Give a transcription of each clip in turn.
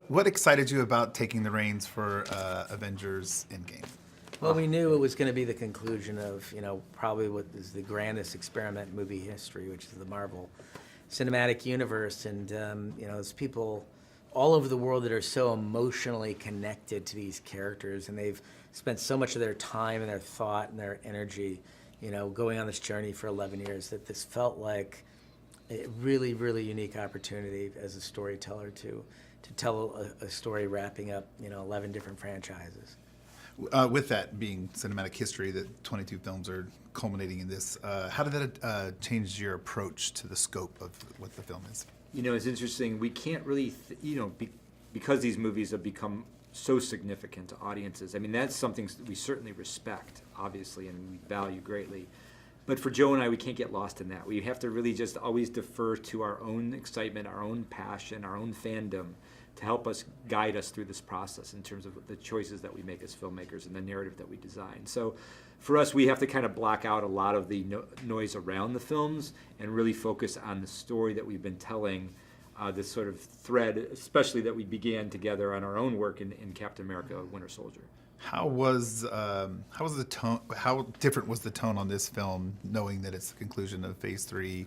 What excited you about taking the reins for Avengers Endgame? Well, we knew it was going to be the conclusion of, probably what is the grandest experiment in movie history, which is the Marvel Cinematic Universe. And, there's people all over the world that are so emotionally connected to these characters, and they've spent so much of their time and their thought and their energy, going on this journey for 11 years, that this felt like a really, really unique opportunity as a storyteller to tell a story wrapping up, 11 different franchises. With that being cinematic history, that 22 films are culminating in this, how did that change your approach to the scope of what the film is? It's interesting. We can't really, because these movies have become so significant to audiences. I mean, that's something we certainly respect, obviously, and we value greatly. But for Joe and I, we can't get lost in that. We have to really just always defer to our own excitement, our own passion, our own fandom to help us guide us through this process in terms of the choices that we make as filmmakers and the narrative that we design. So for us, we have to kind of block out a lot of the noise around the films and really focus on the story that we've been telling, this sort of thread, especially that we began together on our own work in Captain America: Winter Soldier. How was the tone? How different was the tone on this film, knowing that it's the conclusion of Phase 3,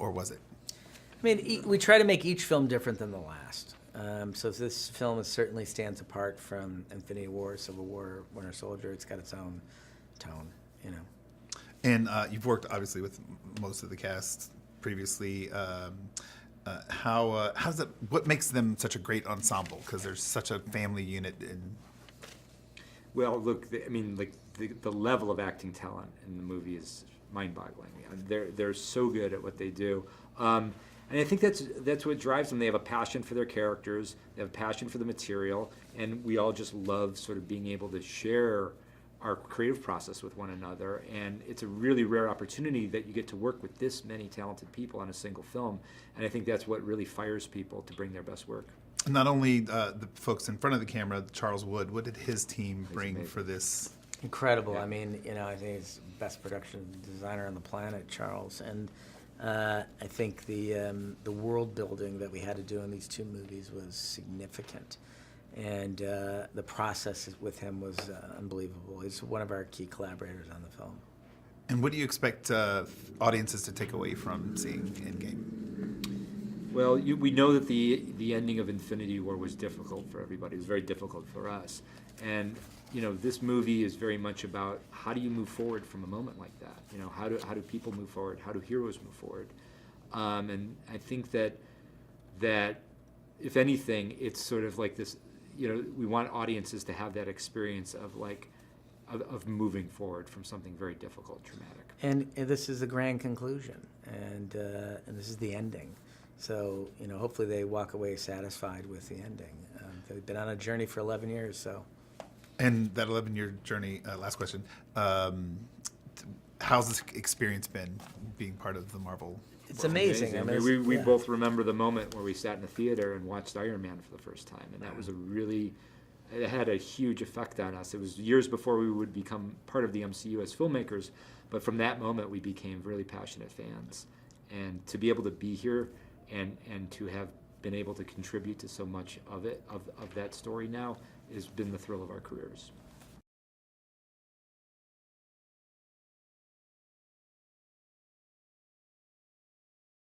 or was it? I mean, we try to make each film different than the last. So this film certainly stands apart from Infinity War, Civil War, Winter Soldier. It's got its own tone, And you've worked obviously with most of the cast previously. How's that? What makes them such a great ensemble? Because there's such a family unit. Well, look, the level of acting talent in the movie is mind-boggling. They're so good at what they do. And I think that's what drives them. They have a passion for their characters, they have a passion for the material, and we all just love sort of being able to share our creative process with one another. And it's a really rare opportunity that you get to work with this many talented people on a single film. And I think that's what really fires people to bring their best work. Not only the folks in front of the camera, Charles Wood, what did his team bring for this? Incredible. Yeah. I mean, I think he's the best production designer on the planet, Charles. And I think the world building that we had to do in these two movies was significant. And the process with him was unbelievable. He's one of our key collaborators on the film. And what do you expect audiences to take away from seeing Endgame? Well, we know that the ending of Infinity War was difficult for everybody. It was very difficult for us. And, this movie is very much about how do you move forward from a moment like that? How do people move forward? How do heroes move forward? And I think that if anything, it's sort of like this, we want audiences to have that experience of moving forward from something very difficult, traumatic. And this is the grand conclusion, and this is the ending. So, hopefully they walk away satisfied with the ending. They've been on a journey for 11 years, so. And that 11-year journey, last question, how's this experience been being part of the Marvel? It's amazing. I mean, we both remember the moment where we sat in the theater and watched Iron Man for the first time, and that was it had a huge effect on us. It was years before we would become part of the MCU as filmmakers, but from that moment we became really passionate fans. And to be able to be here and to have been able to contribute to so much of that story now has been the thrill of our careers.